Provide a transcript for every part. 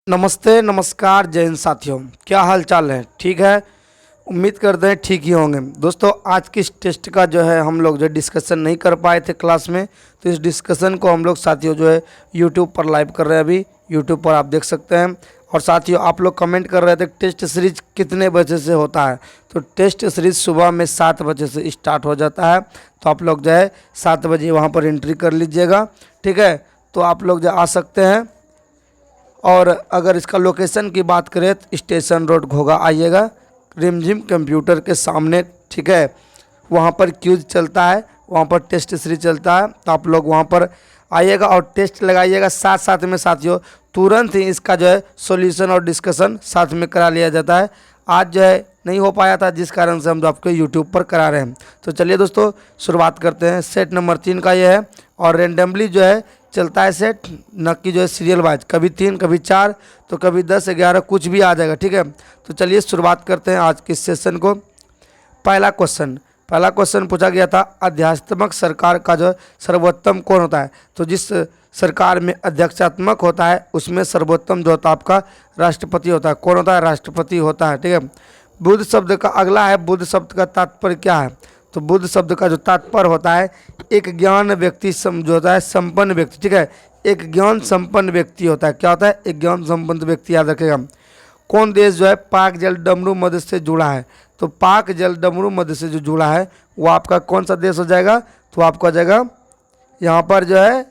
नमस्ते, नमस्कार, जय हिंद साथियों। क्या हाल चाल है? ठीक है, उम्मीद करते हैं ठीक ही होंगे। दोस्तों, आज की इस टेस्ट का जो है हम लोग जो डिस्कशन नहीं कर पाए थे क्लास में, तो इस डिस्कशन को हम लोग साथियों जो है यूट्यूब पर लाइव कर रहे हैं। अभी यूट्यूब पर आप देख सकते हैं। और साथियों, आप लोग कमेंट कर रहे थे टेस्ट सीरीज कितने बजे से होता है। तो टेस्ट सीरीज सुबह में 7 बजे से स्टार्ट हो जाता है। तो आप लोग जो है 7 बजे वहाँ पर एंट्री कर लीजिएगा। ठीक है, तो आप लोग जो आ सकते हैं। और अगर इसका लोकेशन की बात करें तो स्टेशन रोड घोगा आइएगा, रिमझिम कंप्यूटर के सामने। ठीक है, वहाँ पर क्यूज चलता है, वहाँ पर टेस्ट सीरीज चलता है। तो आप लोग वहाँ पर आइएगा और टेस्ट लगाइएगा। साथ साथ में साथियों तुरंत ही इसका जो है सॉल्यूशन और डिस्कशन साथ में करा लिया जाता है। आज जो है नहीं हो पाया था, जिस कारण से हम आपको यूट्यूब पर करा रहे हैं। तो चलिए दोस्तों शुरुआत करते हैं। सेट नंबर 3 का ये है और रेंडमली जो है चलता है सेट, न कि जो है सीरियल वाइज, कभी 3 कभी 4 तो कभी 10 11 कुछ भी आ जाएगा। ठीक है, तो चलिए शुरुआत करते हैं आज के सेशन को। पहला क्वेश्चन पूछा गया था, अध्यात्मक सरकार का जो सर्वोत्तम कौन होता है। तो जिस सरकार में अध्यक्षात्मक होता है उसमें सर्वोत्तम जो होता है आपका राष्ट्रपति होता है। कौन होता है? राष्ट्रपति होता है। ठीक है, बुद्ध शब्द का अगला है, बुद्ध शब्द का तात्पर्य क्या है। तो बुद्ध शब्द का जो तात्पर्य होता है एक ज्ञान व्यक्ति जो होता है संपन्न व्यक्ति। ठीक है, एक ज्ञान संपन्न व्यक्ति होता है। क्या होता है? एक ज्ञान संपन्न व्यक्ति, याद रखेगा। कौन देश जो है पाक जल डमरू मध्य से जुड़ा है। तो पाक जल डमरू मध्य से जो जुड़ा है वो आपका कौन सा देश हो जाएगा? तो आपका हो जाएगा यहाँ पर जो है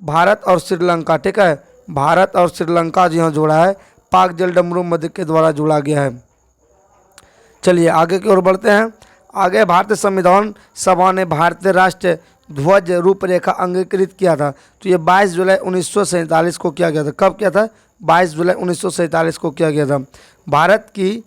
भारत और श्रीलंका। ठीक है, भारत और श्रीलंका जो यहाँ जुड़ा है पाक जल डमरू मध्य के द्वारा जुड़ा गया है। चलिए आगे की ओर बढ़ते हैं। आगे भारतीय संविधान सभा ने भारतीय राष्ट्रीय ध्वज रूपरेखा अंगीकृत किया था। तो ये 22 जुलाई 1947 को किया गया था। कब किया था? 22 जुलाई 1947 को किया गया था। भारत की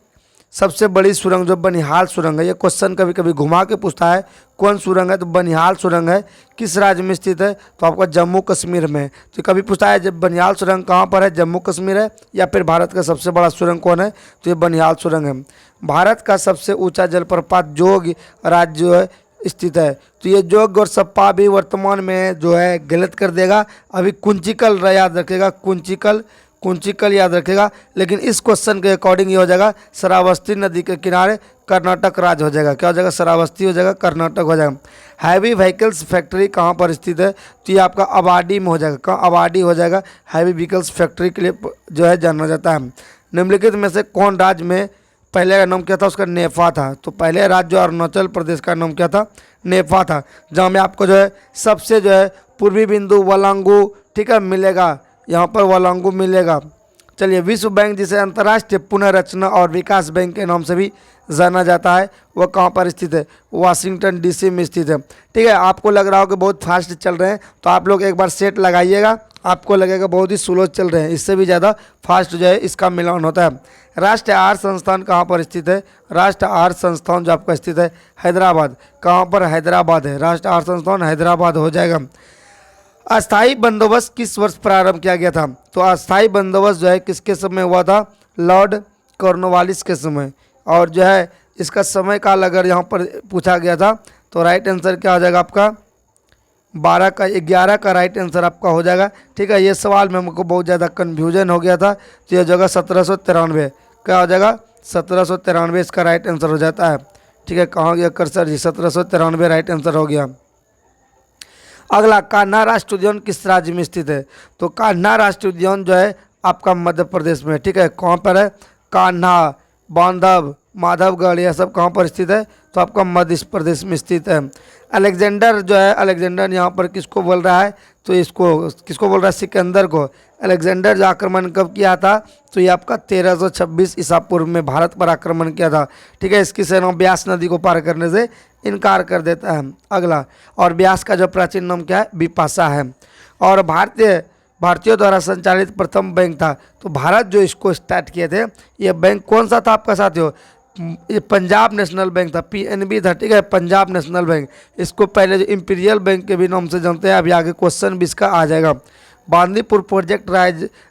सबसे बड़ी सुरंग जो बनिहाल सुरंग है, ये क्वेश्चन कभी कभी घुमा के पूछता है कौन सुरंग है। तो बनिहाल सुरंग है, किस राज्य में स्थित है? तो आपका जम्मू कश्मीर में। तो कभी पूछता है जब बनिहाल सुरंग कहाँ पर है, जम्मू कश्मीर है या फिर भारत का सबसे बड़ा सुरंग कौन है? तो ये बनिहाल सुरंग है। भारत का सबसे ऊंचा जलप्रपात जोग राज्य जो है स्थित है। तो ये जोग और सप्पा भी वर्तमान में जो है गलत कर देगा। अभी कुंचिकल याद रखेगा, कुंचिकल याद रखेगा। लेकिन इस क्वेश्चन के अकॉर्डिंग ये हो जाएगा श्रावस्ती नदी के किनारे कर्नाटक राज्य हो जाएगा। क्या हो जाएगा? श्रावस्ती हो जाएगा, कर्नाटक हो जाएगा। हैवी व्हीकल्स फैक्ट्री कहाँ पर स्थित है? तो ये आपका अबाडी में हो जाएगा। कहाँ? अबाडी हो जाएगा। हैवी व्हीकल्स फैक्ट्री के लिए जो है जाना जाता है। निम्नलिखित में से कौन राज्य में पहले का नाम क्या था? उसका नेफा था। तो पहले राज्य अरुणाचल प्रदेश का नाम क्या था? नेफा था। जहाँ में आपको जो है सबसे जो है पूर्वी बिंदु वलांगू, ठीक है, मिलेगा। यहाँ पर वलांगू मिलेगा। चलिए, विश्व बैंक जिसे अंतर्राष्ट्रीय पुनर्रचना और विकास बैंक के नाम से भी जाना जाता है, वह कहाँ पर स्थित है? वाशिंगटन डीसी में स्थित है। ठीक है, आपको लग रहा हो कि बहुत फास्ट चल रहे हैं, तो आप लोग एक बार सेट लगाइएगा, आपको लगेगा बहुत ही स्लो चल रहे हैं। इससे भी ज़्यादा फास्ट जो है इसका मिलान होता है। राष्ट्रीय आहार संस्थान कहाँ पर स्थित है? राष्ट्रीय आहार संस्थान जो आपका स्थित है हैदराबाद। कहाँ पर? हैदराबाद है। राष्ट्रीय आहार संस्थान हैदराबाद हो जाएगा। अस्थाई बंदोबस्त किस वर्ष प्रारंभ किया गया था? तो अस्थाई बंदोबस्त जो है किसके समय हुआ था? लॉर्ड कॉर्नवालिस के समय। और जो है इसका समय काल अगर यहाँ पर पूछा गया था तो राइट आंसर क्या हो जाएगा आपका? 11 का राइट आंसर आपका हो जाएगा। ठीक है, ये सवाल में हमको बहुत ज़्यादा कन्फ्यूजन हो गया था, तो यह जगह 1793। क्या हो जाएगा? 1793 इसका राइट आंसर हो जाता है। ठीक है, कहाँ गया कर्सर जी? 1793 राइट आंसर हो गया। अगला, कान्हा राष्ट्रीय उद्यान किस राज्य में स्थित है? तो कान्हा राष्ट्रीय उद्यान जो है आपका मध्य प्रदेश में। ठीक है, कहाँ पर है? कान्हा, बांधव, माधवगढ़, यह सब कहाँ पर स्थित है? तो आपका मध्य प्रदेश में स्थित है। अलेक्जेंडर जो है, अलेक्जेंडर यहाँ पर किसको बोल रहा है? तो इसको किसको बोल रहा है? सिकंदर को। अलेक्जेंडर जो आक्रमण कब किया था? तो ये आपका 1326 ईसा पूर्व में भारत पर आक्रमण किया था। ठीक है, इसकी सेना ब्यास नदी को पार करने से इनकार कर देता है। अगला, और ब्यास का जो प्राचीन नाम क्या है? बिपाशा है। और भारतीयों द्वारा संचालित प्रथम बैंक था। तो भारत जो इसको स्टार्ट किए थे, ये बैंक कौन सा था आपका साथियों? ये पंजाब नेशनल बैंक था, पीएनबी था। ठीक है, पंजाब नेशनल बैंक। इसको पहले जो इंपीरियल बैंक के भी नाम से जानते हैं। अभी आगे क्वेश्चन भी इसका आ जाएगा। बांदीपुर प्रोजेक्ट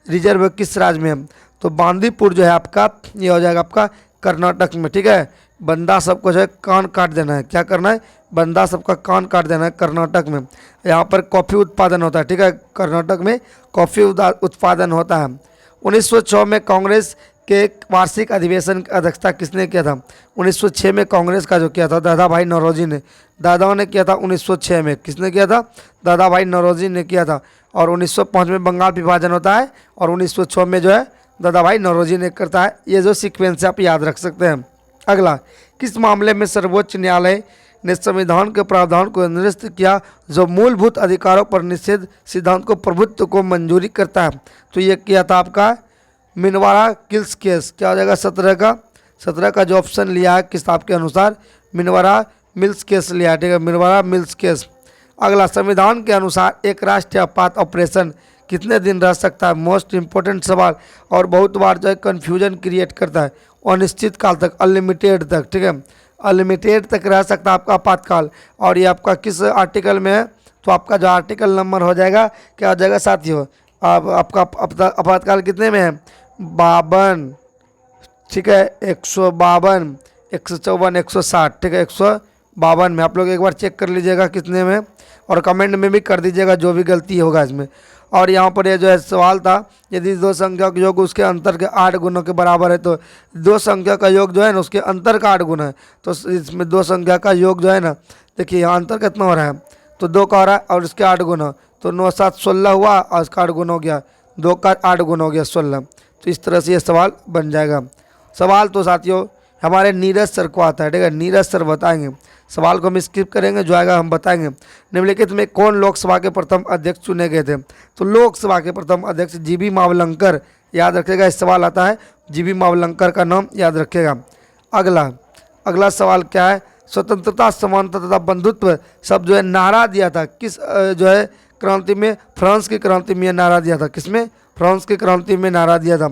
रिजर्व किस राज्य में है? तो बांदीपुर जो है आपका ये हो जाएगा आपका कर्नाटक में। ठीक है, बंदा सबको जो है कान काट देना है। क्या करना है? बंदा सबका कान काट देना है कर्नाटक में। यहाँ पर कॉफ़ी उत्पादन होता है। ठीक है, कर्नाटक में कॉफ़ी उत्पादन होता है। 1906 में कांग्रेस के वार्षिक अधिवेशन की अध्यक्षता किसने किया था? 1906 में कांग्रेस का जो किया था दादा भाई नौरोजी ने, दादाओं ने किया था 1906 में। किसने किया था? दादा भाई नौरोजी ने किया था। और 1905 में बंगाल विभाजन होता है और 1906 में जो है दादा भाई नौरोजी ने करता है। ये जो सीक्वेंस है आप याद रख सकते हैं। अगला, किस मामले में सर्वोच्च न्यायालय ने संविधान के प्रावधान को निरस्त किया जो मूलभूत अधिकारों पर निषेध सिद्धांत को प्रभुत्व को मंजूरी करता है? तो ये किया था आपका मिनवारा किल्स केस। क्या हो जाएगा? 17 का जो ऑप्शन लिया है किताब के अनुसार मिनवारा मिल्स केस लिया है। ठीक है, मिनवारा मिल्स केस। अगला, संविधान के अनुसार एक राष्ट्रीय आपात ऑपरेशन कितने दिन रह सकता है? मोस्ट इंपॉर्टेंट सवाल और बहुत बार जो है कन्फ्यूजन क्रिएट करता है। अनिश्चित काल तक, अनलिमिटेड तक। ठीक है, अनलिमिटेड तक रह सकता है आपका आपातकाल। और ये आपका किस आर्टिकल में है? तो आपका जो आर्टिकल नंबर हो जाएगा, क्या हो जाएगा साथियों? अब आपका आपातकाल कितने में है? 52। ठीक है, 152, 154, 160। ठीक है, 152 में। आप लोग एक बार चेक कर लीजिएगा कितने में, और कमेंट में भी कर दीजिएगा जो भी गलती होगा इसमें। और यहाँ पर ये जो है सवाल था, यदि दो संख्या का योग उसके अंतर के 8 गुणों के बराबर है, तो दो संख्या का योग जो है ना उसके अंतर का 8 गुना है। तो इसमें दो संख्या का योग जो है ना, देखिए यहाँ अंतर कितना हो रहा है? तो 2 का हो रहा है और इसके 8 गुना, तो 9 7 16 हुआ और इसका 8 गुना हो गया, 2 का 8 गुना हो गया 16। तो इस तरह से ये सवाल बन जाएगा। सवाल तो साथियों हमारे नीरज सर को आता है। ठीक है, नीरज सर बताएंगे। सवाल को हम स्किप करेंगे, जो आएगा हम बताएंगे। निम्नलिखित में कौन लोकसभा के प्रथम अध्यक्ष चुने गए थे? तो लोकसभा के प्रथम अध्यक्ष जीबी मावलंकर। याद रखिएगा, इस सवाल आता है, जीबी मावलंकर का नाम याद रखिएगा। अगला सवाल क्या है? स्वतंत्रता, समानता तथा बंधुत्व सब जो है नारा दिया था किस जो है क्रांति में? फ्रांस की क्रांति में नारा दिया था। किसमें? फ्रांस की क्रांति में नारा दिया था।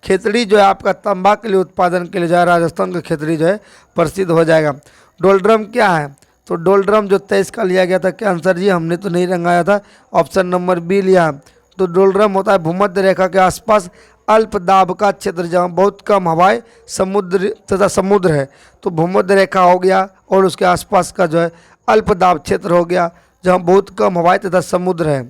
खेतड़ी जो है आपका तंबाकू के लिए उत्पादन के लिए जो है राजस्थान का खेतड़ी जो है प्रसिद्ध हो जाएगा। डोलड्रम क्या है? तो डोलड्रम जो 23 का लिया गया था। क्या आंसर जी? हमने तो नहीं रंगाया था, ऑप्शन नंबर बी लिया। तो डोलड्रम होता है भूमध्य रेखा के आसपास अल्प दाब का क्षेत्र जहाँ बहुत कम हवाएं समुद्र है। तो भूमध्य रेखा हो गया और उसके आसपास का जो है अल्प दाब क्षेत्र हो गया जहाँ बहुत कम हवाएं तथा समुद्र है।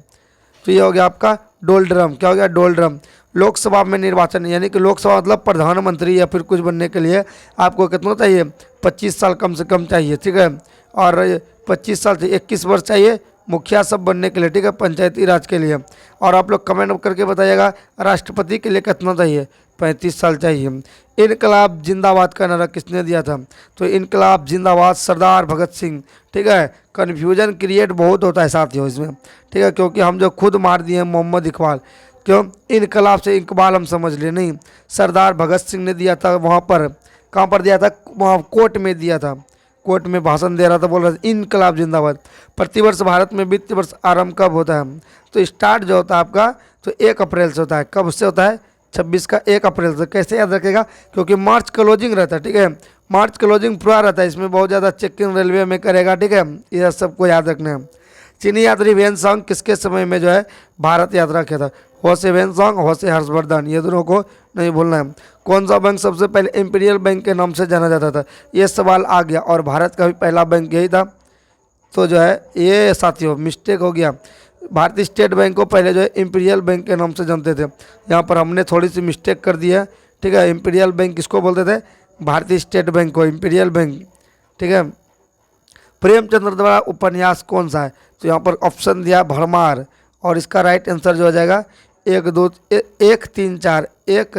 तो ये हो गया आपका डोलड्रम। क्या हो गया? डोलड्रम। लोकसभा में निर्वाचन, यानी कि लोकसभा मतलब प्रधानमंत्री या फिर कुछ बनने के लिए आपको कितना चाहिए? 25 साल कम से कम चाहिए। ठीक है, और 25 साल से 21 वर्ष चाहिए मुखिया सब बनने के लिए। ठीक है, पंचायती राज के लिए। और आप लोग कमेंट करके बताइएगा राष्ट्रपति के लिए कितना चाहिए? 35 साल चाहिए। इनकलाब जिंदाबाद का नारा किसने दिया था? तो इनकलाब जिंदाबाद सरदार भगत सिंह। ठीक है, कन्फ्यूजन क्रिएट बहुत होता है साथियों इसमें। ठीक है, क्योंकि हम जो खुद मार दिए हैं मोहम्मद इकबाल, क्यों? इनकलाब से इकबाल हम समझ लिए, नहीं, सरदार भगत सिंह ने दिया था। वहाँ पर कहाँ पर दिया था? वहाँ कोर्ट में दिया था, कोर्ट में भाषण दे रहा था, बोल रहा था इनकलाब जिंदाबाद। प्रतिवर्ष भारत में वित्तीय वर्ष आरंभ कब होता है? तो स्टार्ट जो होता है आपका तो 1 अप्रैल से होता है। कब से होता है? 26 का 1 अप्रैल से। कैसे याद रखेगा? क्योंकि मार्च क्लोजिंग रहता है। ठीक है, मार्च क्लोजिंग पूरा रहता है, इसमें बहुत ज़्यादा चेकिंग रेलवे में करेगा। ठीक है, यह सबको याद रखना है। चीनी यात्री वेनसांग किसके समय में जो है भारत यात्रा किया था? होसे वेनसांग, होसे हर्षवर्धन, ये दोनों को नहीं भूलना है। कौन सा बैंक सबसे पहले इंपीरियल बैंक के नाम से जाना जाता था? ये सवाल आ गया, और भारत का भी पहला बैंक यही था। तो जो है ये साथियों मिस्टेक हो गया। भारतीय स्टेट बैंक को पहले जो है इंपीरियल बैंक के नाम से जानते थे। यहाँ पर हमने थोड़ी सी मिस्टेक कर दी है। ठीक है, इंपीरियल बैंक किसको बोलते थे? भारतीय स्टेट बैंक को इंपीरियल बैंक। ठीक है, प्रेमचंद्र द्वारा उपन्यास कौन सा है? तो यहाँ पर ऑप्शन दिया भरमार, और इसका राइट आंसर जो हो जाएगा 1 2 1 3 4 1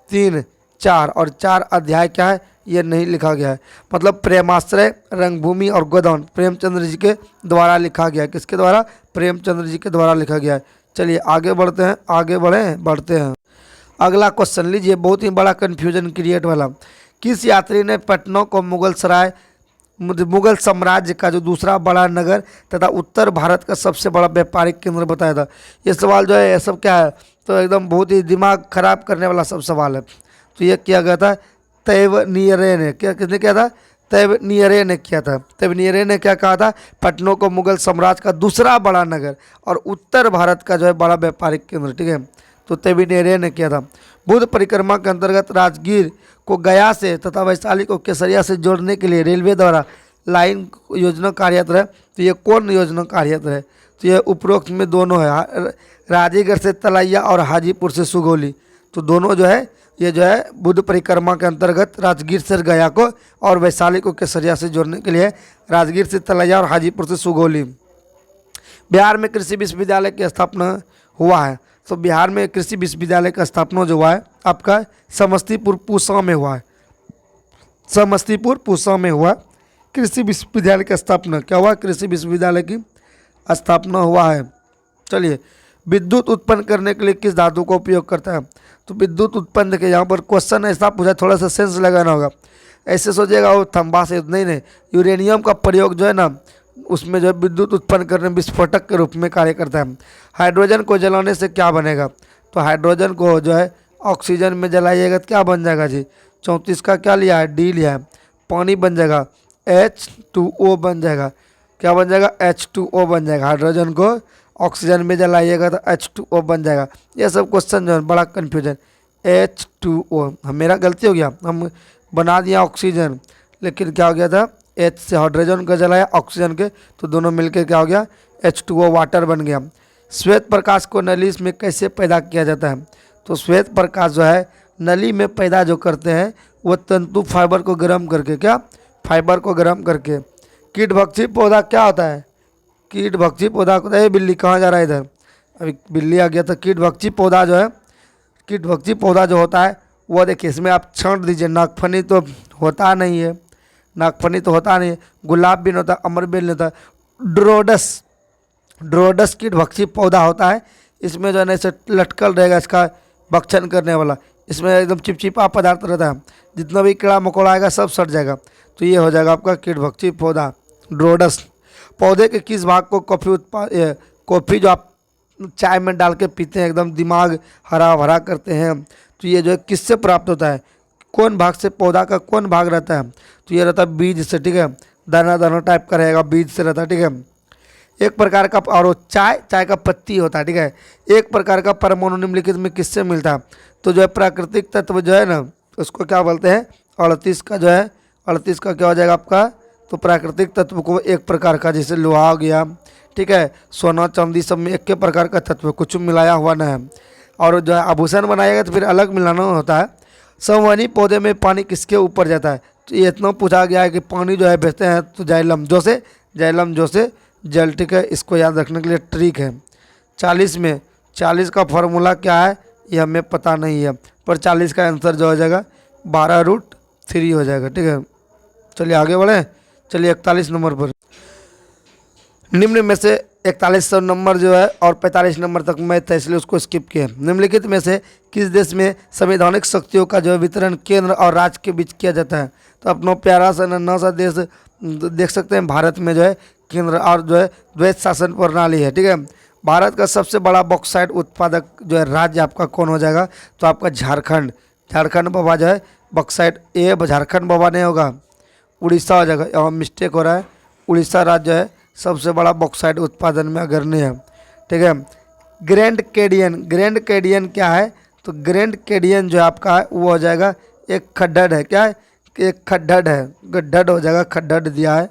3 4, और 4 अध्याय क्या है ये नहीं लिखा गया है। मतलब प्रेमाश्रय, रंगभूमि और गोदान प्रेमचंद्र जी के द्वारा लिखा गया है। किसके द्वारा? प्रेमचंद्र जी के द्वारा लिखा गया है। चलिए आगे बढ़ते हैं, आगे बढ़ते हैं। अगला क्वेश्चन लीजिए, बहुत ही बड़ा कन्फ्यूजन क्रिएट वाला। किस यात्री ने पटना को मुगल साम्राज्य का जो दूसरा बड़ा नगर तथा उत्तर भारत का सबसे बड़ा व्यापारिक केंद्र बताया था? ये सवाल जो है ये सब क्या है? तो एकदम बहुत ही दिमाग खराब करने वाला सब सवाल है। तो ये किया गया था तैवनियरे ने। किसने किया था? तैवनियरे ने किया था। तैवनियरे ने क्या कहा था? पटना को मुगल साम्राज्य का दूसरा बड़ा नगर और उत्तर भारत का जो है बड़ा व्यापारिक केंद्र। ठीक है, तो तैवनियरे ने किया था। बुद्ध परिक्रमा के अंतर्गत राजगीर को गया से तथा वैशाली को केसरिया से जोड़ने के लिए रेलवे द्वारा लाइन योजना कार्यरत है। तो ये कौन योजना कार्यरत है? तो ये उपरोक्त में दोनों है, राजीगढ़ से तलैया और हाजीपुर से सुगौली। तो दोनों जो है ये जो है बुद्ध परिक्रमा के अंतर्गत राजगीर से गया को और वैशाली को केसरिया से जोड़ने के लिए राजगीर से तलैया और हाजीपुर से सुगौली। बिहार में कृषि विश्वविद्यालय की स्थापना हुआ है। तो बिहार में कृषि विश्वविद्यालय का स्थापना जो हुआ है आपका समस्तीपुर पूसा में हुआ है। समस्तीपुर पूसा में हुआ कृषि विश्वविद्यालय की स्थापना। क्या हुआ? कृषि विश्वविद्यालय की स्थापना हुआ है। चलिए, विद्युत उत्पन्न करने के लिए किस धातु का उपयोग करता है? तो विद्युत उत्पन्न, देखिए यहाँ पर क्वेश्चन ऐसा पूछा, थोड़ा सा सेंस लगाना होगा। ऐसे सोचिएगा वो थंबा से, नहीं, यूरेनियम का प्रयोग जो है ना उसमें जो है विद्युत उत्पन्न करने विस्फोटक के रूप में कार्य करता है। हाइड्रोजन को जलाने से क्या बनेगा? तो हाइड्रोजन को जो है ऑक्सीजन में जलाइएगा तो क्या बन जाएगा जी? 34 का क्या लिया है? डी लिया है। पानी बन जाएगा H2O बन जाएगा। क्या बन जाएगा? H2O बन जाएगा। हाइड्रोजन को ऑक्सीजन में जलाइएगा तो H2O बन जाएगा। ये सब क्वेश्चन जो है बड़ा कन्फ्यूजन। H2O मेरा गलती हो गया, हम बना दिया ऑक्सीजन, लेकिन क्या हो गया था? H से हाइड्रोजन को जलाया ऑक्सीजन के, तो दोनों मिलकर क्या हो गया? H2O वाटर बन गया। श्वेत प्रकाश को नली में कैसे पैदा किया जाता है? तो श्वेत प्रकाश जो है नली में पैदा जो करते हैं वो तंतु फाइबर को गर्म करके, क्या? फाइबर को गर्म करके। कीटभक्षी पौधा क्या होता है? कीटभक्षी पौधा को, अरे बिल्ली कहाँ जा रहा है इधर? अभी बिल्ली आ गया। तो कीटभक्षी पौधा जो है, कीटभक्षी पौधा जो होता है वो देखिए इसमें आप छांट दीजिए। नागफनी तो होता नहीं है, नागफनी तो होता नहीं है, गुलाब भी नहीं होता, अमरबेल नहीं होता। ड्रोडस कीटभक्षी पौधा होता है। इसमें जो है ना ऐसे लटकल रहेगा इसका भक्षण करने वाला, इसमें एकदम चिपचिपा पदार्थ रहता है, जितना भी कीड़ा मकोड़ा आएगा सब सट जाएगा। तो ये हो जाएगा आपका कीटभक्षी पौधा ड्रोडस। पौधे के किस भाग को कॉफ़ी जो आप चाय में डाल के पीते हैं एकदम दिमाग हरा भरा करते हैं, तो ये जो है किससे प्राप्त होता है? कौन भाग से? पौधा का कौन भाग रहता है? तो ये रहता है बीज से, ठीक है, दाना दाना टाइप का रहेगा, बीज से रहता है, ठीक है। एक प्रकार का, और चाय का पत्ती होता है, ठीक है। एक प्रकार का परमाणु निम्नलिखित में किससे मिलता है? तो जो है प्राकृतिक तत्व जो है ना उसको क्या बोलते हैं? 38 का जो है 38 का क्या हो जाएगा आपका? तो प्राकृतिक तत्व को एक प्रकार का, जैसे लोहा हो गया, ठीक है, सोना चांदी सब में एक के प्रकार का तत्व, कुछ मिलाया हुआ ना है। और जो है आभूषण बनाएगा तो फिर अलग मिलाना होता है। संवहनी पौधे में पानी किसके ऊपर जाता है? तो ये इतना पूछा गया है कि पानी जो है भेजते हैं तो जाइलम जो से जल, ठीक है। इसको याद रखने के लिए ट्रिक है। 40 का फॉर्मूला क्या है ये हमें पता नहीं है, पर 40 का आंसर जो हो जाएगा 12√3 हो जाएगा, ठीक है। चलिए आगे बढ़े। चलिए 41 नंबर पर, निम्न में से 41 नंबर जो है और 45 नंबर तक मैथ है इसलिए उसको स्किप किया। निम्नलिखित में से किस देश में संवैधानिक शक्तियों का जो है वितरण केंद्र और राज्य के बीच किया जाता है? तो अपना प्यारा सा नन्हा सा देश देख सकते हैं, भारत में जो है केंद्र और जो है द्वैत शासन प्रणाली है, ठीक है। भारत का सबसे बड़ा बॉक्साइट उत्पादक जो है राज्य आपका कौन हो जाएगा? तो आपका झारखंड बाबा जो है बॉक्साइट, झारखंड बाबा नहीं होगा, उड़ीसा हो जाएगा, यहाँ मिस्टेक हो रहा है। उड़ीसा राज्य है सबसे बड़ा बॉक्साइट उत्पादन में अग्रणी है, ठीक है। ग्रैंड कैडियन क्या है? तो ग्रैंड कैडियन जो आपका है वो हो जाएगा एक खड्डड़ है। क्या है? एक खड्डड़ है, गड्ढड़ हो जाएगा, खड्डड़ दिया है।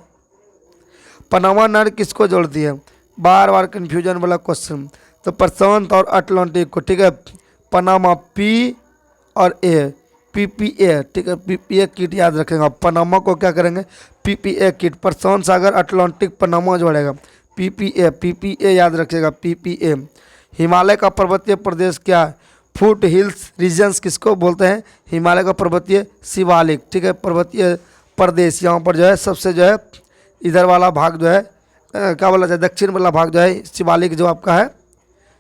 पनामा नहर किसको जोड़ती है? बार कंफ्यूजन वाला क्वेश्चन। तो प्रशांत और अटलांटिक को, ठीक है। पनामा पी और ए, PPA, ठीक है। PPA किट याद रखेंगे। पनामा को क्या करेंगे? PPA किट। प्रशांत सागर अटलांटिक पनामा जोड़ेगा, PPA याद रखिएगा, PPA। हिमालय का पर्वतीय प्रदेश क्या है? फुट हिल्स रीजन्स किसको बोलते हैं? हिमालय का पर्वतीय शिवालिक, ठीक है, पर्वतीय प्रदेश। यहाँ पर जो है सबसे जो है इधर वाला भाग जो है क्या बोला जाए, दक्षिण वाला भाग जो है शिवालिक जो आपका है,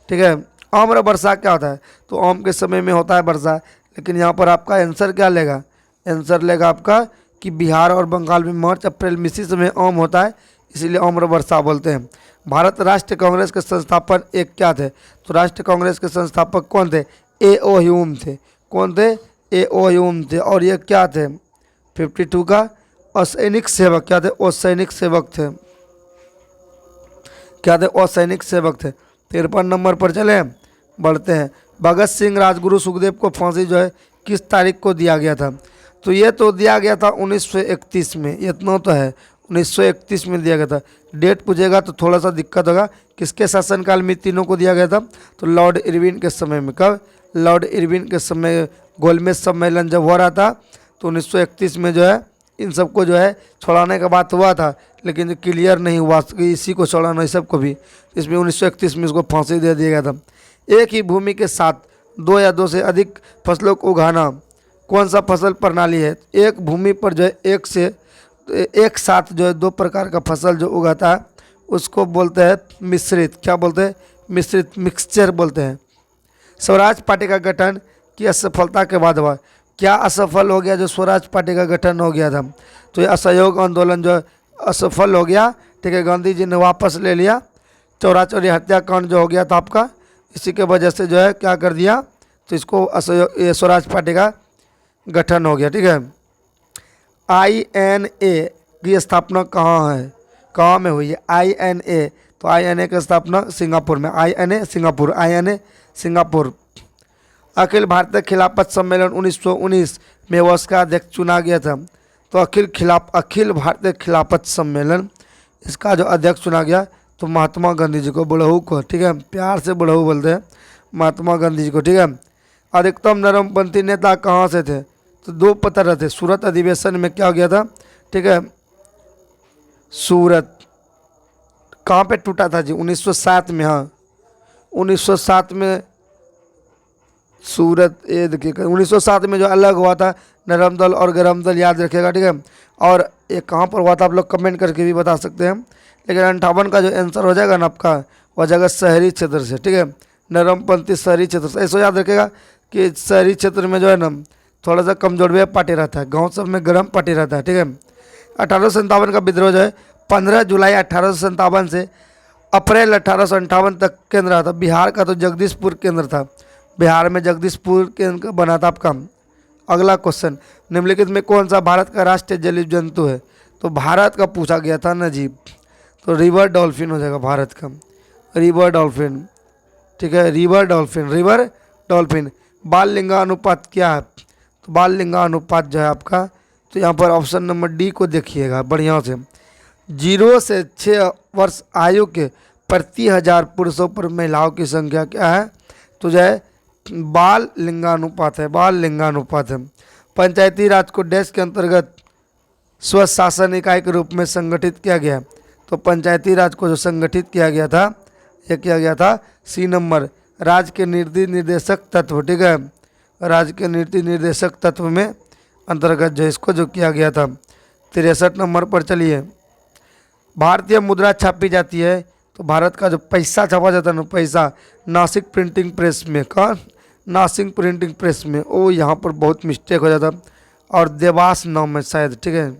ठीक है। आम्र वर्षा क्या होता है? तो आम के समय में होता है वर्षा, लेकिन यहाँ पर आपका आंसर क्या लेगा? आंसर लेगा आपका कि बिहार और बंगाल में मार्च अप्रैल में इसी समय आम होता है, इसीलिए आम्र वर्षा बोलते हैं। भारत राष्ट्रीय कांग्रेस के संस्थापक एक क्या थे? तो राष्ट्रीय कांग्रेस के संस्थापक कौन थे? A.O. ह्यूम थे। कौन थे? A.O. ह्यूम थे। और ये क्या थे? 52 का असैनिक सेवक। क्या थे? असैनिक सेवक थे। क्या थे? असैनिक सेवक थे। 53 नंबर पर चले बढ़ते हैं। भगत सिंह, राजगुरु, सुखदेव को फांसी जो है किस तारीख को दिया गया था? तो ये तो दिया गया था 1931 में, इतना तो है 1931 में दिया गया था। डेट पूछेगा तो थोड़ा सा दिक्कत होगा। किसके शासनकाल में तीनों को दिया गया था? तो लॉर्ड इरविन के समय में। कब? लॉर्ड इरविन के समय गोलमेज सम्मेलन जब हो रहा था तो 1931 में जो है इन सबको जो है छोड़ाने का बात हुआ था, लेकिन जो क्लियर नहीं हुआ कि इसी को छोड़ाना इस सबको भी, इसमें 1931 में इसको फांसी दे दिया गया था। एक ही भूमि के साथ दो या दो से अधिक फसलों को उगाना कौन सा फसल प्रणाली है? एक भूमि पर जो है एक साथ जो है दो प्रकार का फसल जो उगाता है उसको बोलते हैं मिश्रित। क्या बोलते हैं? मिश्रित, मिक्सचर बोलते हैं। स्वराज पार्टी का गठन की असफलता के बाद हुआ। क्या असफल हो गया जो स्वराज पार्टी का गठन हो गया था? तो ये असहयोग आंदोलन जो असफल हो गया, ठीक है, गांधी जी ने वापस ले लिया। चौरी हत्याकांड जो हो गया था आपका, इसी के वजह से जो है क्या कर दिया, तो इसको असहयोग स्वराज पार्टी का गठन हो गया, ठीक है। INA की स्थापना कहाँ है, कहाँ में हुई है? INA, तो INA की स्थापना सिंगापुर में। INA Singapore. अखिल भारतीय खिलाफत सम्मेलन 1919 में उसका अध्यक्ष चुना गया था। तो अखिल भारतीय खिलाफत सम्मेलन, इसका जो अध्यक्ष चुना गया तो महात्मा गांधी जी को, बुढ़ऊ को, ठीक है, प्यार से बुढ़ऊ बोलते हैं, महात्मा गांधी जी को, ठीक है। अधिकतम नरमपंथी नेता कहाँ से थे? तो दो पत्र थे। सूरत अधिवेशन में क्या हो गया था, ठीक है, सूरत कहाँ पे टूटा था जी? 1907 में। हाँ, 1907 में सूरत, ये देखिएगा 1907 में जो अलग हुआ था नरम दल और गरम दल, याद रखिएगा, ठीक है। और ये कहाँ पर हुआ था आप लोग कमेंट करके भी बता सकते हैं, लेकिन 58 का जो आंसर हो जाएगा ना आपका, वह जगह शहरी क्षेत्र से, ठीक है, नरमपंथी शहरी क्षेत्र से। ऐसा याद रखिएगा कि शहरी क्षेत्र में जो है ना थोड़ा सा कमजोर पार्टी रहता है, गाँव सब में गर्म पार्टी रहता है, ठीक है। 1857 का विद्रोह जो है 15 जुलाई 1857 से अप्रैल 1858 तक केंद्र रहा था। बिहार का तो जगदीशपुर केंद्र था, बिहार में जगदीशपुर केंद्र बना था आपका। अगला क्वेश्चन, निम्नलिखित में कौन सा भारत का राष्ट्रीय जलीय जंतु है? तो भारत का पूछा गया था ना जी, तो रिवर डॉल्फिन हो जाएगा भारत का, रिवर डॉल्फिन, ठीक है, रिवर डॉल्फिन। बाल लिंगानुपात क्या है? तो बाल लिंगानुपात जो है आपका, तो यहाँ पर ऑप्शन नंबर डी को देखिएगा बढ़िया से। 0 से 6 वर्ष आयु के प्रति 1000 पुरुषों पर महिलाओं की संख्या क्या है? तो जो है बाल लिंगानुपात है, बाल लिंगानुपात है। पंचायती राज को देश के अंतर्गत स्वशासन इकाई के रूप में संगठित किया गया। तो पंचायती राज को जो संगठित किया गया था, यह किया गया था सी नंबर, राज्य के नीति निर्देशक तत्व, ठीक है, राज्य के नीति निर्देशक तत्व में अंतर्गत जो इसको जो किया गया था। 63 नंबर पर चलिए, भारतीय मुद्रा छापी जाती है। तो भारत का जो पैसा छापा जाता है ना, पैसा, नासिक प्रिंटिंग प्रेस में, कहाँ? नासिक प्रिंटिंग प्रेस में। ओ यहाँ पर बहुत मिस्टेक हो जाता, और देवास नाम है शायद, ठीक है,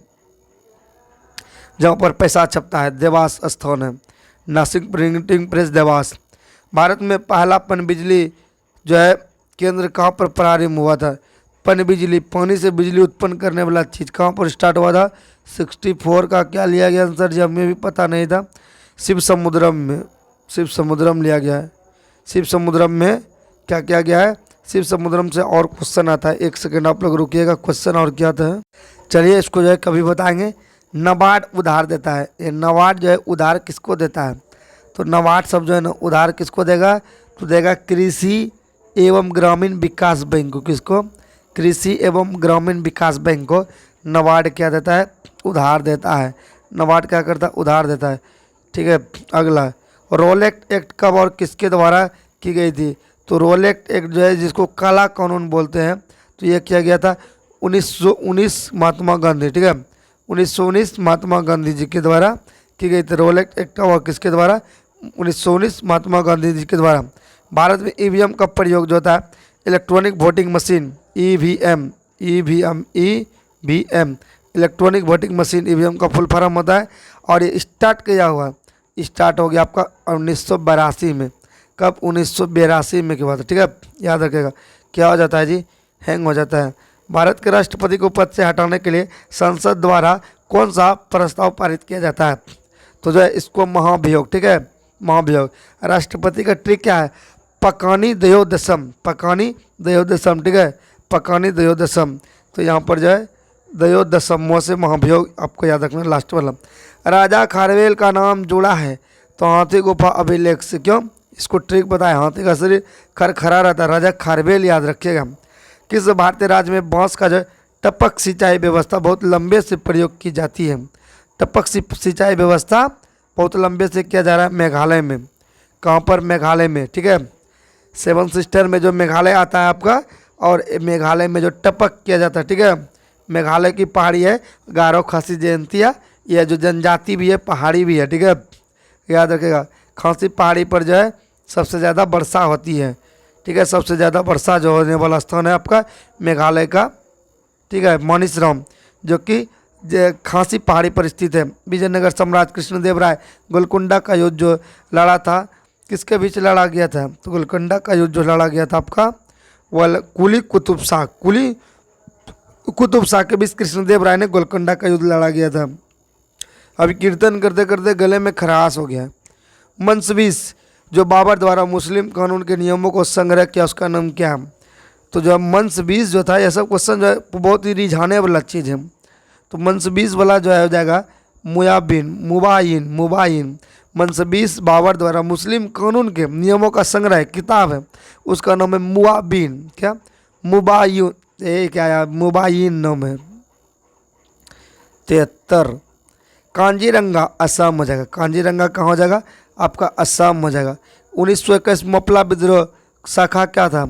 जहाँ पर पैसा छपता है, देवास स्थान है, नासिक प्रिंटिंग प्रेस देवास। भारत में पहला पनबिजली जो है केंद्र कहाँ पर प्रारंभ हुआ था? पनबिजली, पानी से बिजली उत्पन्न करने वाला चीज़ कहाँ पर स्टार्ट हुआ था? 64 का क्या लिया गया आंसर जी? हमें भी पता नहीं था। शिव समुद्रम में, शिव समुद्रम लिया गया है। शिव समुद्रम में क्या किया गया है? शिव समुद्रम से और क्वेश्चन आता है, एक सेकंड आप लोग रुकिएगा, क्वेश्चन और क्या था, चलिए इसको जो है कभी बताएंगे। नाबार्ड उधार देता है, ये नाबार्ड जो है उधार किसको देता है? तो नाबार्ड सब जो है ना उधार किसको देगा? तो देगा कृषि एवं ग्रामीण विकास बैंक को। किसको? कृषि एवं ग्रामीण विकास बैंक को नाबार्ड क्या देता है? उधार देता है। नाबार्ड क्या करता है? उधार देता है, ठीक है। अगला, रोलेट एक्ट कब और किसके द्वारा की गई थी? तो रोलेट एक्ट जो है जिसको काला कानून बोलते हैं, तो ये किया गया था 1919 महात्मा गांधी, ठीक है, 1919 महात्मा गांधी जी के द्वारा की गई थी। रोलेट एक्ट और किसके द्वारा? 1919 महात्मा गांधी जी के द्वारा। भारत में ईवीएम का प्रयोग जो होता है, electronic voting machine, EVM, electronic voting machine, EVM का फुल फॉर्म होता है। और ये स्टार्ट किया हुआ, स्टार्ट हो गया आपका 1982 में। कब? 1982 में की बात है, ठीक है, याद रखिएगा। क्या हो जाता है जी? हैंग हो जाता है। भारत के राष्ट्रपति को पद से हटाने के लिए संसद द्वारा कौन सा प्रस्ताव पारित किया जाता है? तो जो है इसको महाभियोग, ठीक है, महाभियोग। राष्ट्रपति का ट्रिक क्या है? पकानी दयोदशम, पकानी दयोदशम, ठीक है, पकानी दयोदशम। तो यहाँ पर जो है दयोदशम से महाभियोग आपको याद रखना, लास्ट वाला। राजा खारवेल का नाम जुड़ा है तो हाथी गुफा अभिलेख से, क्यों? इसको ट्रिक बताए। हाथी का शरीर खरखरा रहता है, राजा खारवेल याद रखिएगा। किस भारतीय राज्य में बांस का जो टपक सिंचाई व्यवस्था बहुत लंबे से प्रयोग की जाती है? टपक सिंचाई व्यवस्था बहुत लंबे से किया जा रहा है मेघालय में। कहाँ पर? मेघालय में, ठीक है। सेवन सिस्टर में जो मेघालय आता है आपका, और मेघालय में जो टपक किया जाता है, ठीक है। मेघालय की पहाड़ी है गारो, खासी, जयंतिया, यह जो जनजाति भी है पहाड़ी भी है, ठीक है, याद रखिएगा। खासी पहाड़ी पर जो है सबसे ज़्यादा वर्षा होती है, ठीक है। सबसे ज़्यादा वर्षा जो होने वाला स्थान है आपका मेघालय का, ठीक है, मौनीसराम, जो कि खासी पहाड़ी पर स्थित है। विजयनगर सम्राट कृष्णदेव राय गोलकुंडा का युद्ध जो लड़ा था, किसके बीच लड़ा गया था? तो गोलकुंडा का युद्ध जो लड़ा गया था आपका वह कुली कुतुब शाह के बीच कृष्णदेव राय ने गोलकुंडा का युद्ध लड़ा गया था। अभी कीर्तन करते करते गले में खराश हो गया। मंसबीस जो बाबर द्वारा मुस्लिम कानून के नियमों को संग्रह किया, उसका नाम क्या है? तो जो मंसबीस जो था, यह सब क्वेश्चन जो है बहुत ही रिझाने वाला चीज़ है। तो मंसबीस वाला जो है हो जाएगा मुबाइन। मंसबीस बाबर द्वारा मुस्लिम कानून के नियमों का संग्रह किताब है, उसका नाम है मुआबिन। क्या? मुबाइन, क्या यार, मुबाइन नाम है। 73 कांजीरंगा असम हो जाएगा। कांजीरंगा कहाँ हो जाएगा? आपका असम हो जाएगा। 1921 मपला विद्रोह शाखा क्या था?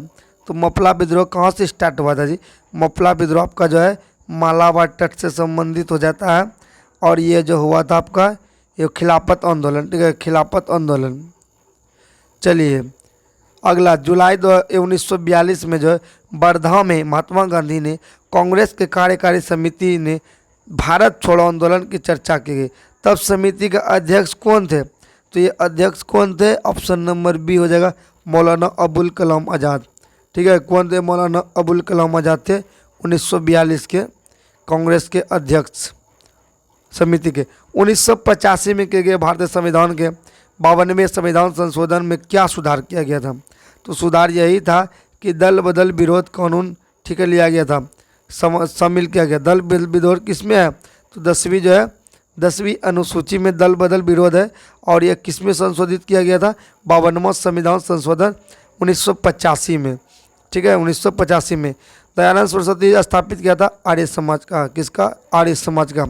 तो मपला विद्रोह कहाँ से स्टार्ट हुआ था जी? मपला विद्रोह आपका जो है मालाबार तट से संबंधित हो जाता है, और ये जो हुआ था आपका ये खिलाफत आंदोलन, ठीक है, खिलाफत आंदोलन। चलिए अगला, जुलाई 1942 में जो है वर्धा में महात्मा गांधी ने कांग्रेस के कार्यकारी समिति ने भारत छोड़ो आंदोलन की चर्चा की गई। तब समिति के अध्यक्ष कौन थे? तो ये अध्यक्ष कौन थे? ऑप्शन नंबर बी हो जाएगा, मौलाना अबुल कलाम आज़ाद, ठीक है। कौन थे? मौलाना अबुल कलाम आज़ाद थे 1942 के कांग्रेस के अध्यक्ष समिति के। 1985 में किए गए भारतीय संविधान के 52वें संविधान संशोधन में क्या सुधार किया गया था? तो सुधार यही था कि दल बदल विरोध कानून, ठीक है, लिया गया था, शामिल किया गया। दल बदल विरोध किस में है? तो 10वीं जो है 10वीं अनुसूची में दल बदल विरोध है, और यह किस में संशोधित किया गया था? 52वां संविधान संशोधन 1985 में, ठीक है, 1985 में। दयानंद सरस्वती स्थापित किया था आर्य समाज का। किसका? आर्य समाज का।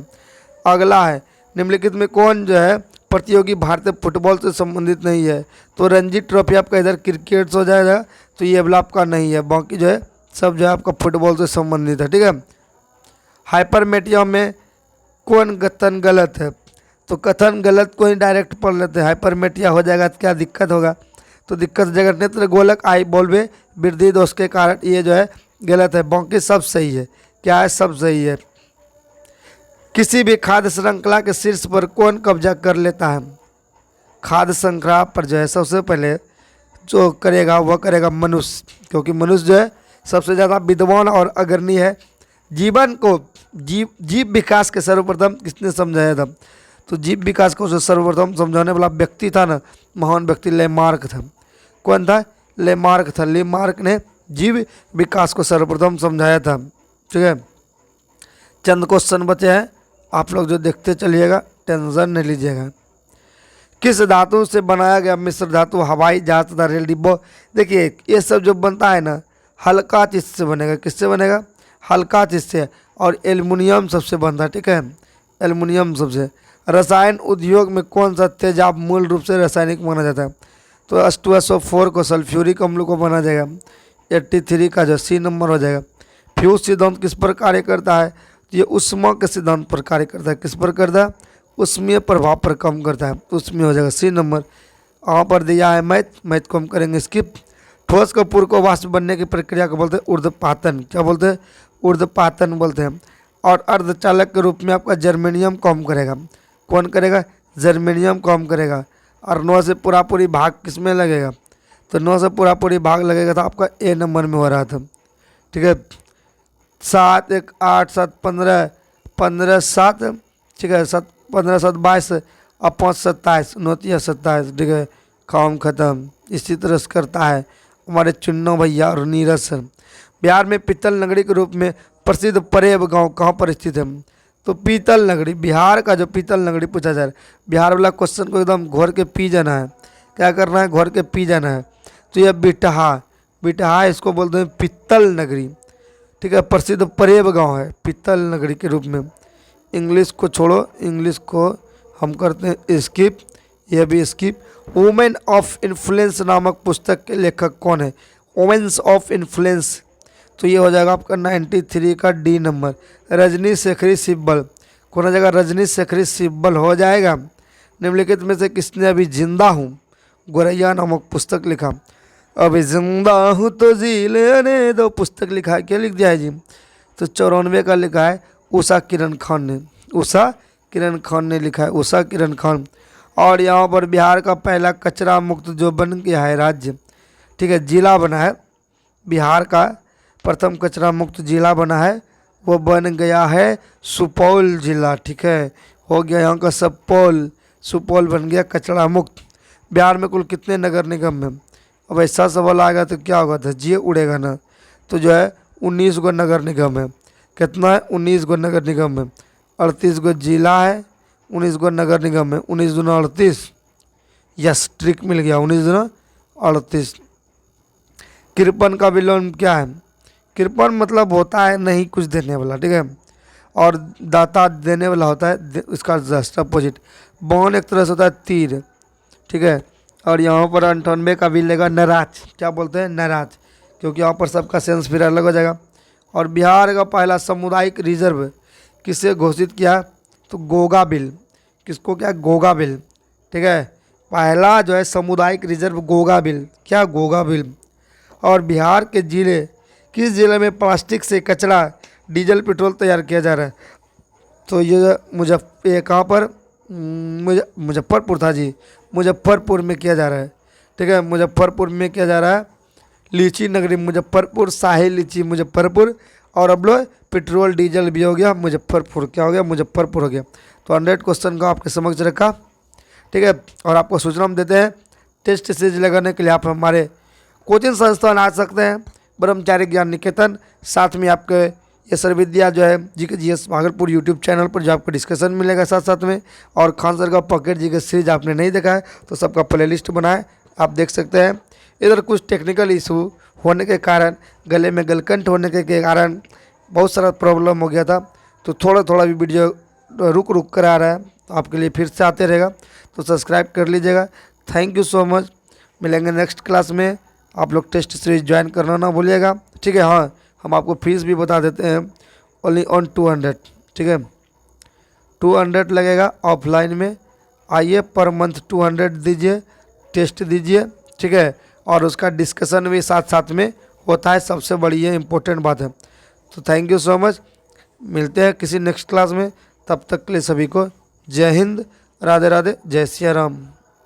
अगला है, निम्नलिखित में कौन जो है प्रतियोगी भारतीय फुटबॉल से संबंधित नहीं है? तो रणजी ट्रॉफी आपका इधर क्रिकेट से हो जाएगा, तो ये वाला आपका नहीं है, बाकी जो है सब जो है आपका फुटबॉल से संबंधित है, ठीक है। हाइपरमेटिया में कौन कथन गलत है? तो कथन गलत को ही डायरेक्ट पढ़ लेते हैं। हाइपरमेटिया हो जाएगा तो क्या दिक्कत होगा? तो दिक्कत जगत नेत्र गोलक आई बोलवे वृद्धि दोष के कारण ये जो है गलत है, बाकी सब सही है। क्या है? सब सही है। किसी भी खाद्य श्रृंखला के शीर्ष पर कौन कब्जा कर लेता है? खाद्य श्रृंखला पर जो है सबसे पहले जो करेगा वह करेगा मनुष्य, क्योंकि मनुष्य जो है सबसे ज़्यादा विद्वान और अग्रणी है। जीवन को जीव विकास के सर्वप्रथम किसने समझाया था? तो जीव विकास को सर्वप्रथम समझाने वाला व्यक्ति था ना, महान व्यक्ति लेमार्क था। कौन था? लेमार्क था। लेमार्क ने जीव विकास को सर्वप्रथम समझाया था, ठीक है। चंद क्वेश्चन बचे हैं, आप लोग जो देखते चलिएगा, टेंशन नहीं लीजिएगा। किस धातु से बनाया गया मिश्र धातु हवाई जहाज तथा रेल डिब्बों? देखिए ये सब जो बनता है ना, हल्का चीज से बनेगा। किससे बनेगा? हल्का चीज से, और एल्युमिनियम सबसे बनता है, ठीक है, एल्युमिनियम सबसे। रसायन उद्योग में कौन सा तेजाब मूल रूप से रासायनिक माना जाता है? तो H2SO4 को सल्फ्यूरिक अम्ल को माना जाएगा। 83 का जो सी नंबर हो जाएगा। फ्यूज सिद्धांत किस पर कार्य करता है? तो ये उष्मा के सिद्धांत पर कार्य करता है। किस पर करता है? उष्मीय प्रभाव पर कम करता है, तो उसमें हो जाएगा सी नंबर। यहाँ पर दिया है मैथ को हम करेंगे स्किप। ठोस कपूर को वाष्प बनने की प्रक्रिया को बोलते हैं ऊर्ध्वपातन। क्या बोलते हैं? ऊर्ध्वपातन बोलते हैं। और अर्धचालक के रूप में आपका जर्मेनियम काम करेगा। कौन करेगा? जर्मेनियम काम करेगा। और 9 से पूरा भाग किस में लगेगा? तो 9 से पूरा भाग लगेगा, था आपका ए नंबर में हो रहा था, ठीक है। 7 1 8 7 15 15 7, ठीक है, 7 15 7 22 और 5 27 9 27, ठीक है, काम खत्म। इसी तरह से करता है हमारे चुन्नो भैया और नीरज सर। बिहार में पीतल नगरी के रूप में प्रसिद्ध परेब गांव कहाँ पर स्थित है? तो पीतल नगरी, बिहार का जो पीतल नगरी पूछा जा रहा है, बिहार वाला क्वेश्चन को एकदम घोर के पी जाना है। क्या करना है, घर के पी जाना है। तो यह बिटहा, बिटहा इसको बोलते हैं पित्तल नगरी, ठीक है, प्रसिद्ध परेब गांव है पित्तल नगरी के रूप में। इंग्लिश को छोड़ो, इंग्लिश को हम करते हैं स्किप, यह भी स्किप। वुमेन ऑफ इन्फ्लुएंस नामक पुस्तक के लेखक कौन है? वुमेन्स ऑफ इन्फ्लुएंस, तो ये हो जाएगा आपका 93 का डी नंबर, रजनी शेखरी सिब्बल। कौन हो जाएगा? रजनी शेखरी सिब्बल हो जाएगा। निम्नलिखित में से किसने अभी जिंदा हूँ गोरैया नामक पुस्तक लिखा? अभी जिंदा हूँ तो जी लेने दो पुस्तक लिखा है, क्या लिख दिया है जी? तो 94 का लिखा है उषा किरण खान ने, उषा किरण खान ने लिखा है, उषा किरण खान। और यहाँ पर बिहार का पहला कचरा मुक्त जो बन गया है राज्य, ठीक है, जिला बना है, बिहार का प्रथम कचरा मुक्त जिला बना है, वो बन गया है सुपौल जिला, ठीक है, हो गया यहाँ का सुपौल, सुपौल बन गया कचरा मुक्त। बिहार में कुल कितने नगर निगम हैं? अब ऐसा सवाल आएगा तो क्या होगा, धज्जिए उड़ेगा ना। तो जो है 19 गो नगर निगम है। कितना है? 19 गो नगर निगम है, 38 गो जिला है, 19 गो नगर निगम है, 19 दूना 38, यस ट्रिक मिल गया, 19 दूना 38। कृपण का विलोम क्या है? कृपण मतलब होता है नहीं कुछ देने वाला, ठीक है, और दाता देने वाला होता है, इसका जस्ट अपोजिट। बाण एक तरह से होता है तीर, ठीक है, और यहाँ पर 98 का भी लेगा नाराज, क्या बोलते हैं? नाराज, क्योंकि यहाँ पर सबका सेंस फिर अलग हो जाएगा। और बिहार का पहला सामुदायिक रिजर्व किसे घोषित किया? तो गोगा बिल, किसको क्या? गोगा बिल, ठीक है, पहला जो है सामुदायिक रिजर्व गोगा बिल, क्या? गोगा बिल। और बिहार के जिले, किस जिले में प्लास्टिक से कचरा डीजल पेट्रोल तैयार किया जा रहा है? तो ये कहाँ पर? मुजफ्फरपुर था जी, मुजफ्फरपुर में किया जा रहा है, ठीक है, मुजफ्फरपुर में किया जा रहा है। लीची नगरी मुजफ्फरपुर, शाही लीची मुजफ्फरपुर, और अब लो पेट्रोल डीजल भी हो गया मुजफ्फरपुर, क्या हो गया? मुजफ्फरपुर हो गया। तो 100 क्वेश्चन का आपके समक्ष रखा, ठीक है। और आपको सूचना हम देते हैं, टेस्ट सीरीज लगाने के लिए आप हमारे कोचिंग संस्थान आ सकते हैं, ब्रह्मचारी ज्ञान निकेतन। साथ में आपके ये सर विद्या जो है GK GS Bhagalpur YouTube channel पर जो आपको डिस्कशन मिलेगा साथ साथ में। और खान सर का पॉकेट जीके सीरीज आपने नहीं देखा है तो सबका प्लेलिस्ट बनाए, आप देख सकते हैं। इधर कुछ टेक्निकल इशू होने के कारण, गले में गलकंठ होने के कारण बहुत सारा प्रॉब्लम हो गया था, तो थोड़ा थोड़ा भी वीडियो रुक रुक कर आ रहा है, तो आपके लिए फिर से आते रहेगा, तो सब्सक्राइब कर लीजिएगा। थैंक यू सो मच, मिलेंगे नेक्स्ट क्लास में। आप लोग टेस्ट सीरीज ज्वाइन करना ना भूलिएगा, ठीक है। हाँ, हम आपको फीस भी बता देते हैं, ओनली ऑन 200, ठीक है, 200 लगेगा ऑफलाइन में। आइए पर मंथ 200 दीजिए, टेस्ट दीजिए, ठीक है, और उसका डिस्कशन भी साथ साथ में होता है, सबसे बड़ी ये इम्पोर्टेंट बात है। तो थैंक यू सो मच, मिलते हैं किसी नेक्स्ट क्लास में, तब तक के लिए सभी को जय हिंद, राधे राधे, जय सिया राम।